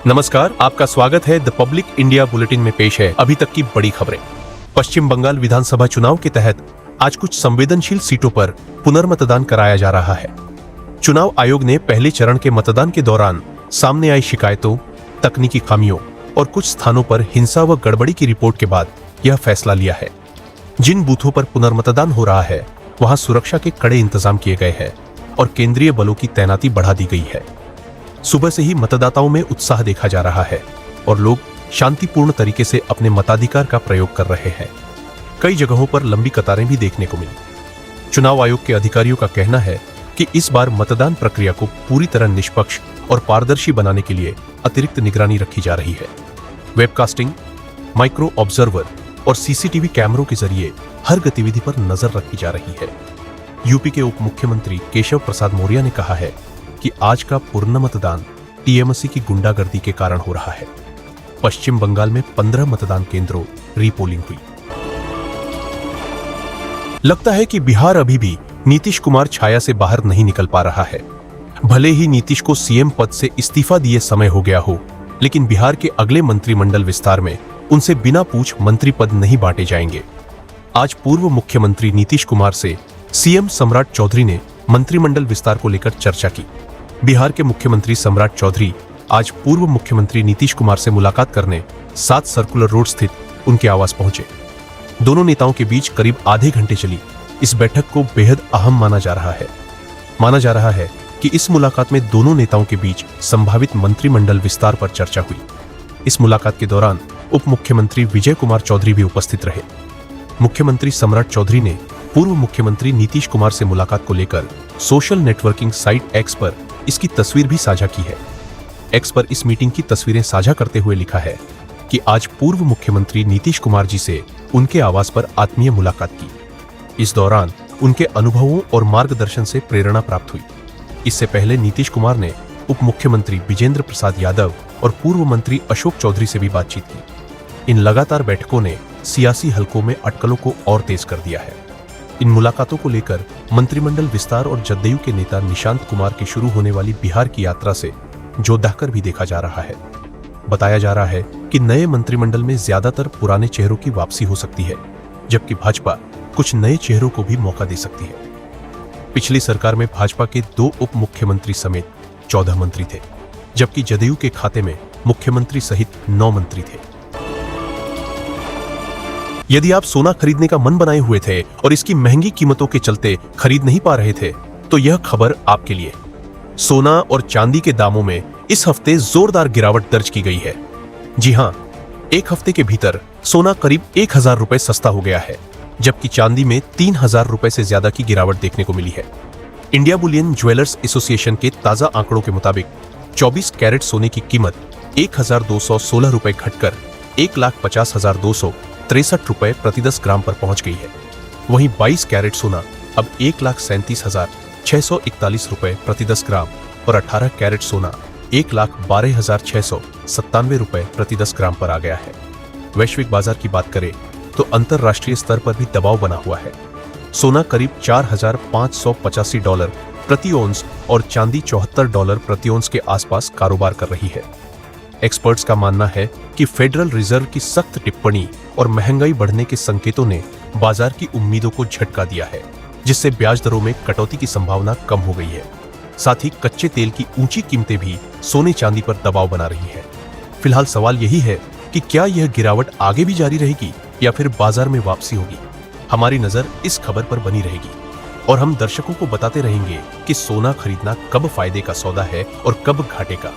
नमस्कार, आपका स्वागत है द पब्लिक इंडिया बुलेटिन में पेश है अभी तक की बड़ी खबरें। पश्चिम बंगाल विधानसभा चुनाव के तहत आज कुछ संवेदनशील सीटों पर पुनर्मतदान कराया जा रहा है। चुनाव आयोग ने पहले चरण के मतदान के दौरान सामने आई शिकायतों, तकनीकी खामियों और कुछ स्थानों पर हिंसा व गड़बड़ी की रिपोर्ट के बाद यह फैसला लिया है। जिन बूथों पर पुनर्मतदान हो रहा है वहां सुरक्षा के कड़े इंतजाम किए गए हैं और केंद्रीय बलों की तैनाती बढ़ा दी गई है। सुबह से ही मतदाताओं में उत्साह देखा जा रहा है और लोग शांतिपूर्ण तरीके से अपने मताधिकार का प्रयोग कर रहे हैं। कई जगहों पर लंबी कतारें भी देखने को मिली। चुनाव आयोग के अधिकारियों का कहना है कि इस बार मतदान प्रक्रिया को पूरी तरह निष्पक्ष और पारदर्शी बनाने के लिए अतिरिक्त निगरानी रखी जा रही है। वेबकास्टिंग, माइक्रो ऑब्जर्वर और सीसीटीवी कैमरों के जरिए हर गतिविधि पर नजर रखी जा रही है। यूपी के उप मुख्यमंत्री केशव प्रसाद मौर्य ने कहा है कि आज का पूर्ण मतदान टीएमसी की गुंडागर्दी के कारण हो रहा है। पश्चिम बंगाल में 15 मतदान केंद्रों रीपोलिंग हुई। लगता है कि बिहार अभी भी नीतीश कुमार छाया से बाहर नहीं निकल पा रहा है। भले ही नीतीश को सीएम पद से इस्तीफा दिए समय हो गया हो, लेकिन बिहार के अगले मंत्रिमंडल विस्तार में उनसे बिना पूछ मंत्री पद नहीं बांटे जाएंगे। आज पूर्व मुख्यमंत्री नीतीश कुमार से सीएम सम्राट चौधरी ने मंत्रिमंडल विस्तार को लेकर चर्चा की। बिहार के मुख्यमंत्री सम्राट चौधरी आज पूर्व मुख्यमंत्री नीतीश कुमार से मुलाकात करने 7 सर्कुलर रोड स्थित उनके आवास पहुंचे। दोनों नेताओं के बीच करीब आधे घंटे चली इस बैठक को बेहद अहम माना जा रहा है कि इस मुलाकात में दोनों नेताओं के बीच संभावित मंत्रिमंडल विस्तार पर चर्चा हुई। इस मुलाकात के दौरान उप मुख्यमंत्री विजय कुमार चौधरी भी उपस्थित रहे। मुख्यमंत्री सम्राट चौधरी ने पूर्व मुख्यमंत्री नीतीश कुमार से मुलाकात को लेकर सोशल नेटवर्किंग साइट एक्स पर इसकी तस्वीर भी साझा की है। एक्स पर इस मीटिंग की तस्वीरें साझा करते हुए लिखा है कि आज पूर्व मुख्यमंत्री नीतीश कुमार जी से उनके आवास पर आत्मीय मुलाकात की। इस दौरान उनके अनुभवों और मार्गदर्शन से प्रेरणा प्राप्त हुई। इससे पहले नीतीश कुमार ने उप मुख्यमंत्री विजेंद्र प्रसाद यादव और पूर्व मंत्री अशोक चौधरी से भी बातचीत की। इन लगातार बैठकों ने सियासी हलकों में अटकलों को और तेज कर दिया है। इन मुलाकातों को लेकर मंत्रिमंडल विस्तार और जदयू के नेता निशांत कुमार की शुरू होने वाली बिहार की यात्रा से जोदाकर भी देखा जा रहा है। बताया जा रहा है कि नए मंत्रिमंडल में ज्यादातर पुराने चेहरों की वापसी हो सकती है, जबकि भाजपा कुछ नए चेहरों को भी मौका दे सकती है। पिछली सरकार में भाजपा के 2 उप मुख्यमंत्री समेत 14 मंत्री थे, जबकि जदयू के खाते में मुख्यमंत्री सहित 9 मंत्री थे। यदि आप सोना खरीदने का मन बनाए हुए थे और इसकी महंगी कीमतों के चलते खरीद नहीं पा रहे थे, तो यह खबर आपके लिए। सोना और चांदी के दामों में इस हफ्ते जोरदार गिरावट दर्ज की गई है। जी हां, एक हफ्ते के भीतर सोना करीब 1000 रुपए सस्ता हो गया है, जबकि चांदी में 3000 रुपए से ज्यादा की गिरावट देखने को मिली है। इंडिया बुलियन ज्वेलर्स एसोसिएशन के ताजा आंकड़ों के मुताबिक 24 कैरेट सोने की कीमत 1216 रुपए घटकर 1,50,263 रुपए प्रति 10 ग्राम पर पहुंच गई है। वहीं 22 कैरेट सोना अब 1,37,641 रुपए प्रति 10 ग्राम और 18 कैरेट सोना 1,12,697 रुपए प्रति 10 ग्राम पर आ गया है। वैश्विक बाजार की बात करें तो अंतरराष्ट्रीय स्तर पर भी दबाव बना हुआ है। सोना करीब $4,585 प्रति औंस और चांदी $74 प्रति औंस के आसपास कारोबार कर रही है। एक्सपर्ट्स का मानना है कि फेडरल रिजर्व की सख्त टिप्पणी और महंगाई बढ़ने के संकेतों ने बाजार की उम्मीदों को झटका दिया है, जिससे ब्याज दरों में कटौती की संभावना कम हो गई है। साथ ही कच्चे तेल की ऊंची कीमतें भी सोने चांदी पर दबाव बना रही है। फिलहाल सवाल यही है कि क्या यह गिरावट आगे भी जारी रहेगी या फिर बाजार में वापसी होगी। हमारी नजर इस खबर पर बनी रहेगी और हम दर्शकों को बताते रहेंगे कि सोना खरीदना कब फायदे का सौदा है और कब घाटे का।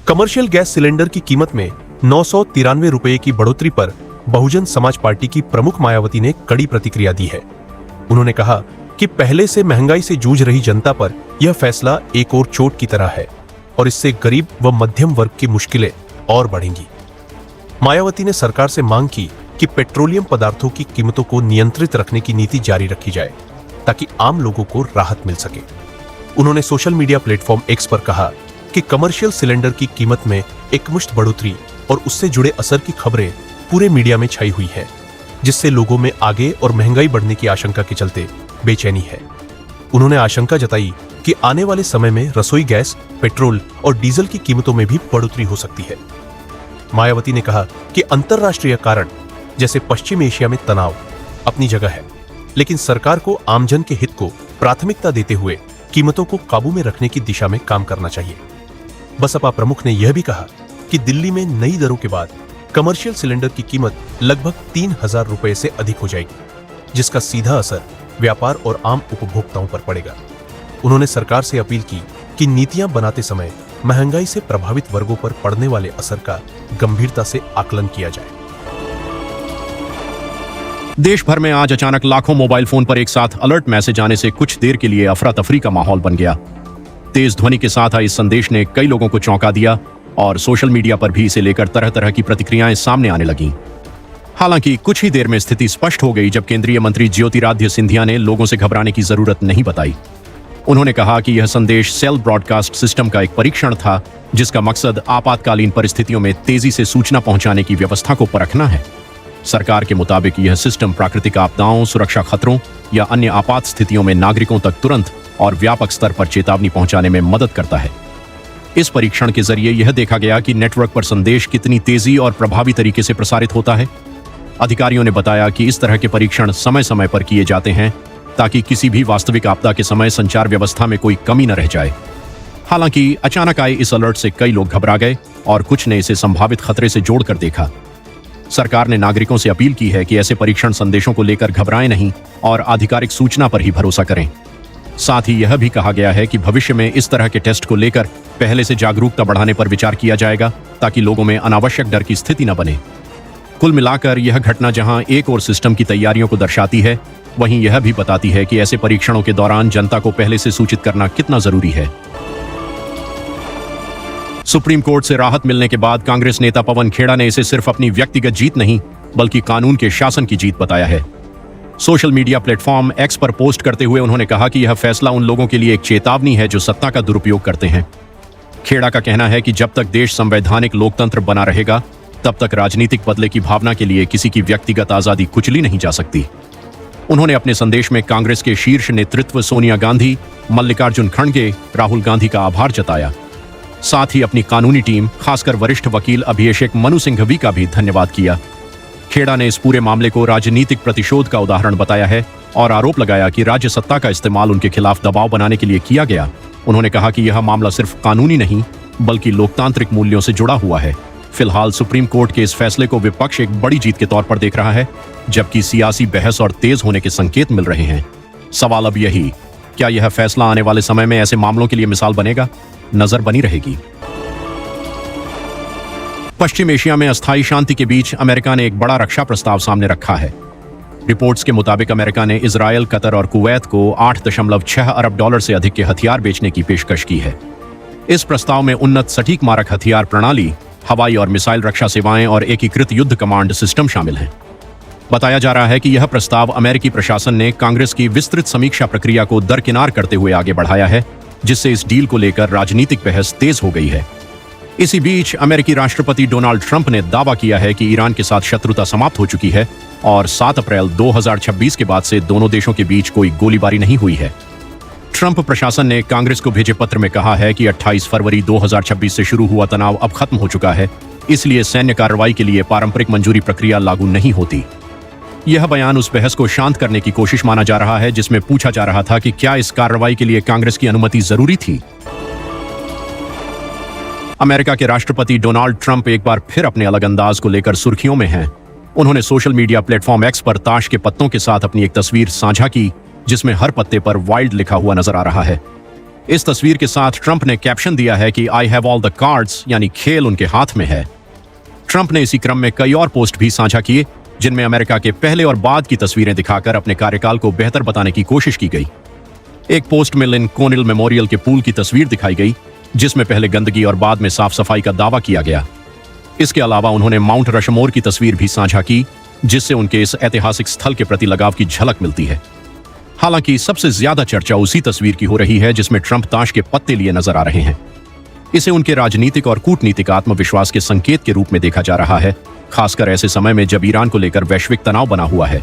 कमर्शियल गैस सिलेंडर की कीमत में 993 रुपए की बढ़ोतरी पर बहुजन समाज पार्टी की प्रमुख मायावती ने कड़ी प्रतिक्रिया दी है। उन्होंने कहा कि पहले से महंगाई से जूझ रही जनता पर यह फैसला एक और चोट की तरह है और इससे गरीब व मध्यम वर्ग की मुश्किलें और बढ़ेंगी। मायावती ने सरकार से मांग की कि पेट्रोलियम पदार्थों की कीमतों को नियंत्रित रखने की नीति जारी रखी जाए ताकि आम लोगों को राहत मिल सके। उन्होंने सोशल मीडिया प्लेटफॉर्म एक्स पर कहा कि कमर्शियल सिलेंडर की कीमत में एकमुश्त बढ़ोतरी और उससे जुड़े असर की खबरें पूरे मीडिया में छाई हुई है, जिससे लोगों में आगे और महंगाई बढ़ने की आशंका के चलते बेचैनी है। उन्होंने आशंका जताई कि आने वाले समय में रसोई गैस, पेट्रोल और डीजल की कीमतों में भी बढ़ोतरी हो सकती है। मायावती ने कहा कि अंतर्राष्ट्रीय कारण जैसे पश्चिम एशिया में तनाव अपनी जगह है, लेकिन सरकार को आमजन के हित को प्राथमिकता देते हुए कीमतों को काबू में रखने की दिशा में काम करना चाहिए। बसपा प्रमुख ने यह भी कहा कि दिल्ली में नई दरों के बाद कमर्शियल सिलेंडर की कीमत लगभग 3,000 रुपए से अधिक हो जाएगी, जिसका सीधा असर व्यापार और आम उपभोक्ताओं पर पड़ेगा। उन्होंने सरकार से अपील की कि नीतियां बनाते समय महंगाई से प्रभावित वर्गों पर पड़ने वाले असर का गंभीरता से आकलन किया जाए। देश भर में आज अचानक लाखों मोबाइल फोन पर एक साथ अलर्ट मैसेज आने से कुछ देर के लिए अफरा तफरी का माहौल बन गया। तेज ध्वनि के साथ आए इस संदेश ने कई लोगों को चौंका दिया और सोशल मीडिया पर भी इसे लेकर तरह तरह की प्रतिक्रियाएं सामने आने लगीं। हालांकि कुछ ही देर में स्थिति स्पष्ट हो गई जब केंद्रीय मंत्री ज्योतिरादित्य सिंधिया ने लोगों से घबराने की जरूरत नहीं बताई। उन्होंने कहा कि यह संदेश सेल ब्रॉडकास्ट सिस्टम का एक परीक्षण था, जिसका मकसद आपातकालीन परिस्थितियों में तेजी से सूचना पहुंचाने की व्यवस्था को परखना है। सरकार के मुताबिक यह सिस्टम प्राकृतिक आपदाओं, सुरक्षा खतरों या अन्य आपात स्थितियों में नागरिकों तक तुरंत और व्यापक स्तर पर चेतावनी पहुंचाने में मदद करता है। इस परीक्षण के जरिए यह देखा गया कि नेटवर्क पर संदेश कितनी तेजी और प्रभावी तरीके से प्रसारित होता है। अधिकारियों ने बताया कि इस तरह के परीक्षण समय समय पर किए जाते हैं ताकि किसी भी वास्तविक आपदा के समय संचार व्यवस्था में कोई कमी न रह जाए। हालांकि अचानक आए इस अलर्ट से कई लोग घबरा गए और कुछ ने इसे संभावित खतरे से जोड़कर देखा। सरकार ने नागरिकों से अपील की है कि ऐसे परीक्षण संदेशों को लेकर घबराएं नहीं और आधिकारिक सूचना पर ही भरोसा करें। साथ ही यह भी कहा गया है कि भविष्य में इस तरह के टेस्ट को लेकर पहले से जागरूकता बढ़ाने पर विचार किया जाएगा ताकि लोगों में अनावश्यक डर की स्थिति न बने। कुल मिलाकर यह घटना जहां एक और सिस्टम की तैयारियों को दर्शाती है, वहीं यह भी बताती है कि ऐसे परीक्षणों के दौरान जनता को पहले से सूचित करना कितना जरूरी है। सुप्रीम कोर्ट से राहत मिलने के बाद कांग्रेस नेता पवन खेड़ा ने इसे सिर्फ अपनी व्यक्तिगत जीत नहीं बल्कि कानून के शासन की जीत बताया है। सोशल मीडिया प्लेटफॉर्म एक्स पर पोस्ट करते हुए उन्होंने कहा कि यह फैसला उन लोगों के लिए एक चेतावनी है जो सत्ता का दुरुपयोग करते हैं। खेड़ा का कहना है कि जब तक देश संवैधानिक लोकतंत्र बना रहेगा, तब तक राजनीतिक बदले की भावना के लिए किसी की व्यक्तिगत आजादी कुचली नहीं जा सकती। उन्होंने अपने संदेश में कांग्रेस के शीर्ष नेतृत्व सोनिया गांधी, मल्लिकार्जुन खड़गे, राहुल गांधी का आभार जताया। साथ ही अपनी कानूनी टीम, खासकर वरिष्ठ वकील अभिषेक मनु सिंघवी का भी धन्यवाद किया। खेड़ा ने इस पूरे मामले को राजनीतिक प्रतिशोध का उदाहरण बताया है और आरोप लगाया कि राज्य सत्ता का इस्तेमाल उनके खिलाफ दबाव बनाने के लिए किया गया। उन्होंने कहा कि यह मामला सिर्फ कानूनी नहीं बल्कि लोकतांत्रिक मूल्यों से जुड़ा हुआ है। फिलहाल सुप्रीम कोर्ट के इस फैसले को विपक्ष एक बड़ी जीत के तौर पर देख रहा है, जबकि सियासी बहस और तेज होने के संकेत मिल रहे हैं। सवाल अब यही, क्या यह फैसला आने वाले समय में ऐसे मामलों के लिए मिसाल बनेगा? नजर बनी रहेगी। पश्चिम एशिया में अस्थायी शांति के बीच अमेरिका ने एक बड़ा रक्षा प्रस्ताव सामने रखा है। रिपोर्ट्स के मुताबिक अमेरिका ने इजरायल, कतर और कुवैत को 8.6 अरब डॉलर से अधिक के हथियार बेचने की पेशकश की है। इस प्रस्ताव में उन्नत सटीक मारक हथियार प्रणाली, हवाई और मिसाइल रक्षा सेवाएं और एकीकृत युद्ध कमांड सिस्टम शामिल हैं। बताया जा रहा है कि यह प्रस्ताव अमेरिकी प्रशासन ने कांग्रेस की विस्तृत समीक्षा प्रक्रिया को दरकिनार करते हुए आगे बढ़ाया है, जिससे इस डील को लेकर राजनीतिक बहस तेज हो गई है। इसी बीच अमेरिकी राष्ट्रपति डोनाल्ड ट्रंप ने दावा किया है कि ईरान के साथ शत्रुता समाप्त हो चुकी है और 7 अप्रैल 2026 के बाद से दोनों देशों के बीच कोई गोलीबारी नहीं हुई है। ट्रंप प्रशासन ने कांग्रेस को भेजे पत्र में कहा है कि 28 फरवरी 2026 से शुरू हुआ तनाव अब खत्म हो चुका है, इसलिए सैन्य कार्रवाई के लिए पारंपरिक मंजूरी प्रक्रिया लागू नहीं होती। यह बयान उस बहस को शांत करने की कोशिश माना जा रहा है जिसमें पूछा जा रहा था कि क्या इस कार्रवाई के लिए कांग्रेस की अनुमति जरूरी थी। अमेरिका के राष्ट्रपति डोनाल्ड ट्रंप एक बार फिर अपने अलग अंदाज को लेकर सुर्खियों में हैं। उन्होंने सोशल मीडिया प्लेटफॉर्म एक्स पर ताश के पत्तों के साथ अपनी एक तस्वीर साझा की, जिसमें हर पत्ते पर वाइल्ड लिखा हुआ नजर आ रहा है। इस तस्वीर के साथ ट्रंप ने कैप्शन दिया है कि I have all the cards, यानी खेल उनके हाथ में है। ट्रंप ने इसी क्रम में कई और पोस्ट भी साझा किए, जिनमें अमेरिका के पहले और बाद की तस्वीरें दिखाकर अपने कार्यकाल को बेहतर बताने की कोशिश की गई। एक पोस्ट में लिंकॉन मेमोरियल के पूल की तस्वीर दिखाई गई, जिसमें पहले गंदगी और बाद में साफ सफाई का दावा किया गया। इसके अलावा उन्होंने माउंट रशमोर की तस्वीर भी साझा की, जिससे उनके इस ऐतिहासिक स्थल के प्रति लगाव की झलक मिलती है। हालांकि सबसे ज्यादा चर्चा उसी तस्वीर की हो रही है जिसमें ट्रंप ताश के पत्ते लिए नजर आ रहे हैं। इसे उनके राजनीतिक और कूटनीतिक आत्मविश्वास के संकेत के रूप में देखा जा रहा है, खासकर ऐसे समय में जब ईरान को लेकर वैश्विक तनाव बना हुआ है।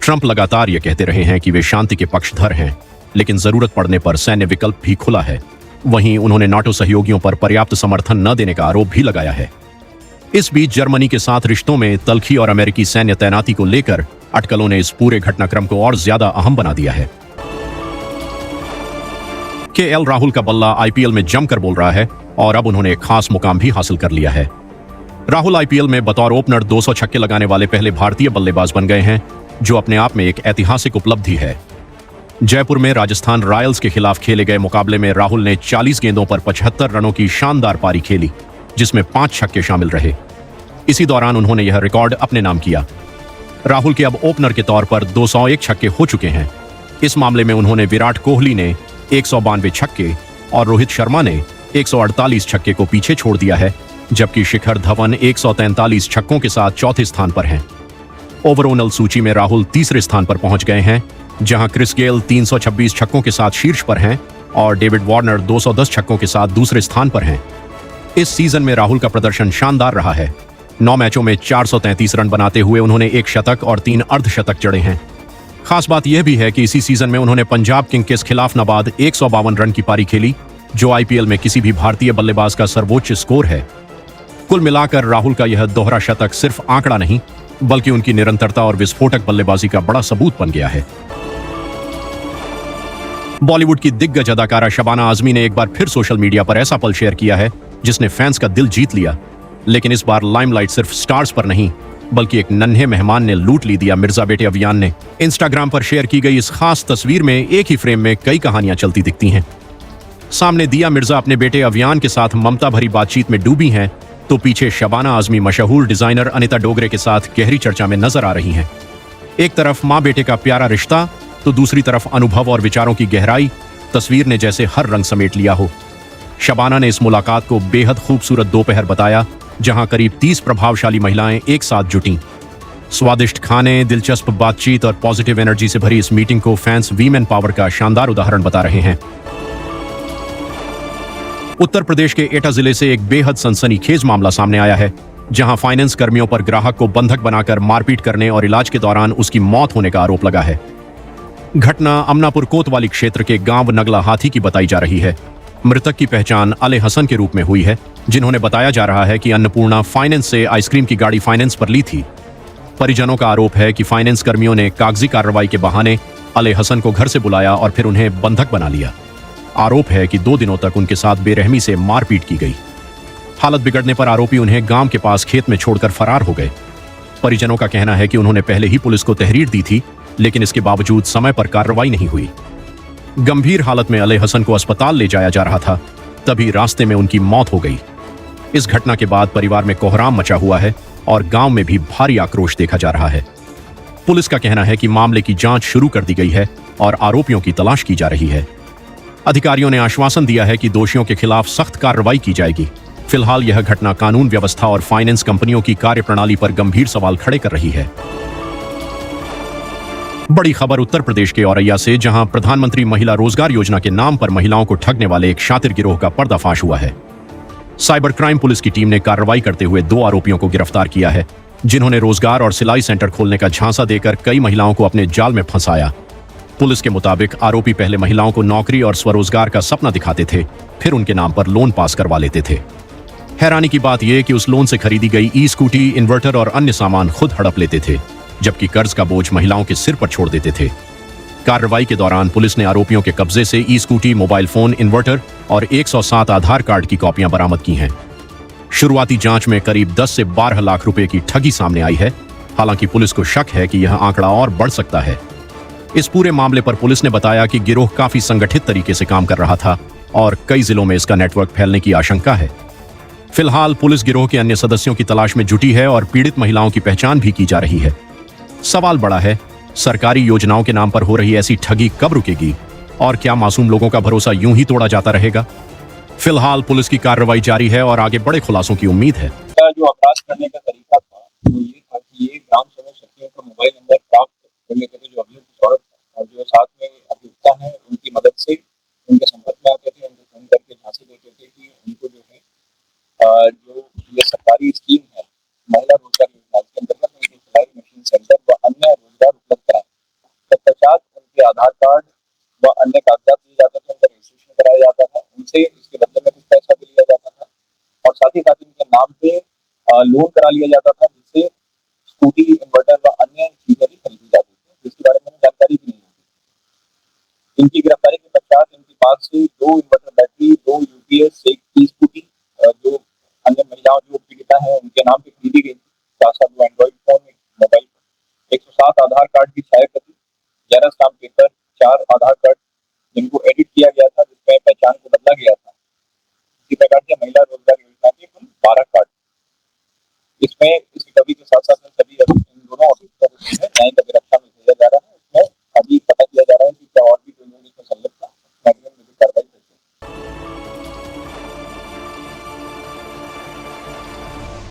ट्रंप लगातार ये कहते रहे हैं कि वे शांति के पक्षधर हैं, लेकिन जरूरत पड़ने पर सैन्य विकल्प भी खुला है। वहीं उन्होंने नाटो सहयोगियों पर पर्याप्त समर्थन न देने का आरोप भी लगाया है। इस बीच जर्मनी के साथ रिश्तों में तल्खी और अमेरिकी सैन्य तैनाती को लेकर अटकलों ने इस पूरे घटनाक्रम को और ज्यादा अहम बना दिया है। केएल राहुल का बल्ला आईपीएल में जमकर बोल रहा है और अब उन्होंने एक खास मुकाम भी हासिल कर लिया है। राहुल आईपीएल में बतौर ओपनर 200 छक्के लगाने वाले पहले भारतीय बल्लेबाज बन गए हैं, जो अपने आप में एक ऐतिहासिक उपलब्धि है। जयपुर में राजस्थान रॉयल्स के खिलाफ खेले गए मुकाबले में राहुल ने 40 गेंदों पर 75 रनों की शानदार पारी खेली, जिसमें 5 छक्के शामिल रहे। इसी दौरान उन्होंने यह रिकॉर्ड अपने नाम किया। राहुल के अब ओपनर के तौर पर 201 छक्के हो चुके हैं। इस मामले में उन्होंने विराट कोहली ने 192 छक्के और रोहित शर्मा ने 148 छक्के को पीछे छोड़ दिया है, जबकि शिखर धवन 143 छक्कों के साथ चौथे स्थान पर हैं। ओवरऑल सूची में राहुल तीसरे स्थान पर पहुंच गए हैं, जहां क्रिस गेल 326 छक्कों के साथ शीर्ष पर हैं और डेविड वार्नर 210 छक्कों के साथ दूसरे स्थान पर हैं। इस सीजन में राहुल का प्रदर्शन शानदार रहा है। 9 मैचों में 433 रन बनाते हुए उन्होंने 1 शतक और 3 अर्धशतक जड़े हैं। खास बात यह भी है कि इसी सीजन में उन्होंने पंजाब किंग के खिलाफ नाबाद 152 रन की पारी खेली, जो आईपीएल में किसी भी भारतीय बल्लेबाज का सर्वोच्च स्कोर है। कुल मिलाकर राहुल का यह दोहरा शतक सिर्फ आंकड़ा नहीं, बल्कि उनकी निरंतरता और विस्फोटक बल्लेबाजी का बड़ा सबूत बन गया है। बॉलीवुड की दिग्गज अदाकारा शबाना आजमी ने एक बार फिर सोशल मीडिया पर ऐसा पल शेयर किया है जिसने फैंस का दिल जीत लिया। लेकिन इस बार लाइमलाइट सिर्फ स्टार्स पर नहीं, बल्कि एक नन्हे मेहमान ने लूट ली दिया। मिर्जा बेटे अवियान ने इंस्टाग्राम पर शेयर की गई इस खास तस्वीर में एक ही फ्रेम में कई कहानियां चलती दिखती हैं। सामने दिया मिर्जा अपने बेटे अवियान के साथ ममता भरी बातचीत में डूबी हैं, तो पीछे शबाना आजमी मशहूर डिजाइनर अनिता डोगरे के साथ गहरी चर्चा में नजर आ रही हैं। एक तरफ माँ बेटे का प्यारा रिश्ता, तो दूसरी तरफ अनुभव और विचारों की गहराई। तस्वीर ने जैसे हर रंग समेट लिया हो। शबाना ने इस मुलाकात को बेहद खूबसूरत दोपहर बताया, जहां करीब 30 प्रभावशाली महिलाएं एक साथ जुटीं। स्वादिष्ट खाने, दिलचस्प बातचीत और पॉजिटिव एनर्जी से भरी इस मीटिंग को फैंस वीमेन पावर का शानदार उदाहरण बता रहे हैं। उत्तर प्रदेश के एटा जिले से एक बेहद सनसनीखेज मामला सामने आया है, जहां फाइनेंस कर्मियों पर ग्राहक को बंधक बनाकर मारपीट करने और इलाज के दौरान उसकी मौत होने का आरोप लगा है। घटना अमनापुर कोतवाली क्षेत्र के गांव नगला हाथी की बताई जा रही है। मृतक की पहचान अले हसन के रूप में हुई है, जिन्होंने बताया जा रहा है कि अन्नपूर्णा फाइनेंस से आइसक्रीम की गाड़ी फाइनेंस पर ली थी। परिजनों का आरोप है कि फाइनेंस कर्मियों ने कागजी कार्रवाई के बहाने अले हसन को घर से बुलाया और फिर उन्हें बंधक बना लिया। आरोप है कि 2 दिनों तक उनके साथ बेरहमी से मारपीट की गई। हालत बिगड़ने पर आरोपी उन्हें गांव के पास खेत में छोड़कर फरार हो गए। परिजनों का कहना है कि उन्होंने पहले ही पुलिस को तहरीर दी थी, लेकिन इसके बावजूद समय पर कार्रवाई नहीं हुई। गंभीर हालत में अले हसन को अस्पताल ले जाया जा रहा था, तभी रास्ते में उनकी मौत हो गई। इस घटना के बाद परिवार में कोहराम मचा हुआ है और गांव में भी भारी आक्रोश देखा जा रहा है। पुलिस का कहना है कि मामले की जांच शुरू कर दी गई है और आरोपियों की तलाश की जा रही है। अधिकारियों ने आश्वासन दिया है कि दोषियों के खिलाफ सख्त कार्रवाई की जाएगी। फिलहाल यह घटना कानून व्यवस्था और फाइनेंस कंपनियों की कार्यप्रणाली पर गंभीर सवाल खड़े कर रही है। बड़ी खबर उत्तर प्रदेश के औरैया से, जहां प्रधानमंत्री महिला रोजगार योजना के नाम पर महिलाओं को ठगने वाले एक शातिर गिरोह का पर्दाफाश हुआ है। साइबर क्राइम पुलिस की टीम ने कार्रवाई करते हुए 2 आरोपियों को गिरफ्तार किया है, जिन्होंने रोजगार और सिलाई सेंटर खोलने का झांसा देकर कई महिलाओं को अपने जाल में फंसाया। पुलिस के मुताबिक आरोपी पहले महिलाओं को नौकरी और स्वरोजगार का सपना दिखाते थे, फिर उनके नाम पर लोन पास करवा लेते थे। हैरानी की बात यह कि उस लोन से खरीदी गई ई-स्कूटी, इन्वर्टर और अन्य सामान खुद हड़प लेते थे, जबकि कर्ज का बोझ महिलाओं के सिर पर छोड़ देते थे। कार्रवाई के दौरान पुलिस ने आरोपियों के कब्जे से ई-स्कूटी, मोबाइल फोन, इन्वर्टर और 107 आधार कार्ड की कॉपियां बरामद की हैं। शुरुआती जांच में करीब 10 से 12 लाख रुपए की ठगी सामने आई है। हालांकि पुलिस को शक है कि यह आंकड़ा और बढ़ सकता है। इस पूरे मामले पर पुलिस ने बताया कि गिरोह काफी संगठित तरीके से काम कर रहा था और कई जिलों में इसका नेटवर्क फैलने की आशंका है। फिलहाल पुलिस गिरोह के अन्य सदस्यों की तलाश में जुटी है और पीड़ित महिलाओं की पहचान भी की जा रही है। सवाल बड़ा है, सरकारी योजनाओं के नाम पर हो रही ऐसी ठगी कब रुकेगी और क्या मासूम लोगों का भरोसा यूं ही तोड़ा जाता रहेगा? फिलहाल पुलिस की कार्रवाई जारी है और आगे बड़े खुलासों की उम्मीद है। जो अपराध करने का तरीका था वो ये था कि ये ग्राम सभा सखियों का मोबाइल नंबर प्राप्त करने के लिए जो अभियुक्त औरत और जो साथ में अभियुक्ता है उनकी मदद से उनके संपर्क में आते थे, उनको फोन करके झांसे देते थे कि उनको जो है जो ये सरकारी स्कीम है महिला रोजगार योजना के अंतर्गत उनको सिलाई मशीन सेंटर व अन्य रोजगार उपलब्ध कराएं। तत्पश्चात उनके आधार कार्ड व अन्य नाम पे लोन करा लिया जाता था, जिससे स्कूटी, इन्वर्टर व अन्य चीजें भी खरीदी जाती थी, जिसके बारे में हमें जानकारी भी नहीं होती। इनकी गिरफ्तारी के पश्चात इनके पास से 2 इन्वर्टर